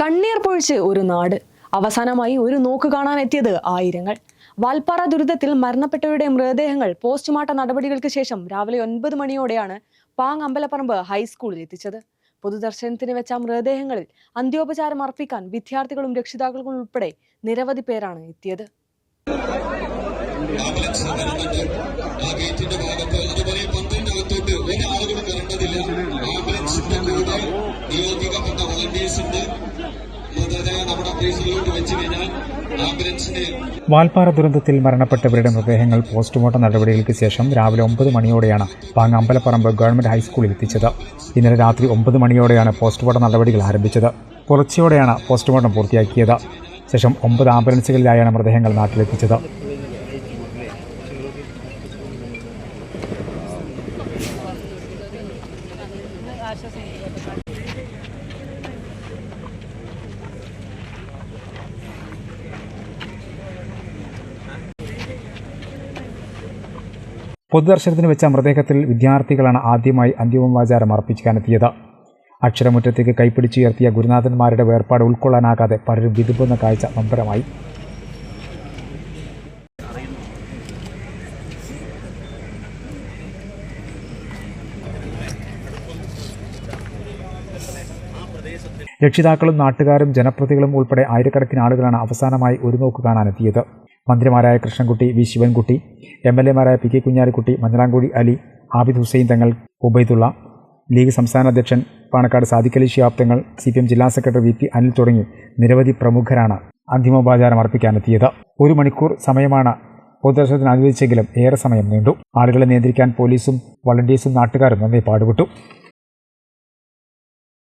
കണ്ണീർ പൊഴിച്ച് ഒരു നാട്. അവസാനമായി ഒരു നോക്ക് കാണാനെത്തിയത് ആയിരങ്ങൾ. വാൽപ്പാറ ദുരിതത്തിൽ മരണപ്പെട്ടവരുടെ മൃതദേഹങ്ങൾ പോസ്റ്റ്മോർട്ടം നടപടികൾക്ക് ശേഷം രാവിലെ 9 മണിയോടെയാണ് പാങ് അമ്പലപ്പറമ്പ് ഹൈസ്കൂളിൽ എത്തിച്ചത്. പൊതുദർശനത്തിന് വെച്ച മൃതദേഹങ്ങളിൽ അന്ത്യോപചാരം അർപ്പിക്കാൻ വിദ്യാർത്ഥികളും രക്ഷിതാക്കളും ഉൾപ്പെടെ നിരവധി പേരാണ് എത്തിയത്. വാൽപ്പാറ ദുരന്തത്തിൽ മരണപ്പെട്ടവരുടെ മൃതദേഹങ്ങൾ പോസ്റ്റ്മോർട്ടം നടപടികൾക്ക് ശേഷം രാവിലെ 9 മണിയോടെയാണ് പാങ് അമ്പലപ്പറമ്പ് ഗവൺമെന്റ് ഹൈസ്കൂളിൽ എത്തിച്ചത്. ഇന്നലെ രാത്രി 9 മണിയോടെയാണ് പോസ്റ്റ്മോർട്ടം നടപടികൾ ആരംഭിച്ചത്. പുലർച്ചെയോടെയാണ് പോസ്റ്റ്മോർട്ടം പൂർത്തിയാക്കിയത്. ശേഷം 9 ആംബുലൻസുകളിലായാണ് മൃതദേഹങ്ങൾ നാട്ടിലെത്തിച്ചത്. പൊതുദർശനത്തിന് വെച്ച മൃതദേഹത്തിൽ വിദ്യാർത്ഥികളാണ് ആദ്യമായി അന്തിമോപചാരം അർപ്പിക്കാനെത്തിയത്. അക്ഷരമുറ്റത്തേക്ക് കൈപ്പിടിച്ചുയർത്തിയ ഗുരുനാഥന്മാരുടെ വേർപാട് ഉൾക്കൊള്ളാനാകാതെ പലരും വിതുമ്പുന്ന കാഴ്ച നൊമ്പരമായി. രക്ഷിതാക്കളും നാട്ടുകാരും ജനപ്രതിനിധികളും ഉൾപ്പെടെ ആയിരക്കണക്കിന് ആളുകളാണ് അവസാനമായി ഒരു നോക്ക് കാണാനെത്തിയത്. മന്ത്രിമാരായ Krishnankutty, V Sivankutty, MLA-മാരായ PK Kunhalikutty, Manjalamkuzhi Ali, Abid Hussain Thangal, Ubaidullah, league സംസ്ഥാന അധ്യക്ഷൻ പാണക്കാട് സാദിഖലി ശിഹാബ് തങ്ങൾ, CPM ജില്ലാ സെക്രട്ടറി VP അനിൽ തുടങ്ങി നിരവധി പ്രമുഖരാണ് അന്തിമോപചാരം അർപ്പിക്കാനെത്തിയത്. 1 മണിക്കൂർ സമയമാണ് പൊതുദർശനത്തിന് അനുവദിച്ചെങ്കിലും ഏറെ സമയം നീണ്ടു. ആളുകളെ നിയന്ത്രിക്കാൻ പോലീസും വളണ്ടിയേഴ്സും നാട്ടുകാരും നന്നായി പാടുപെട്ടു.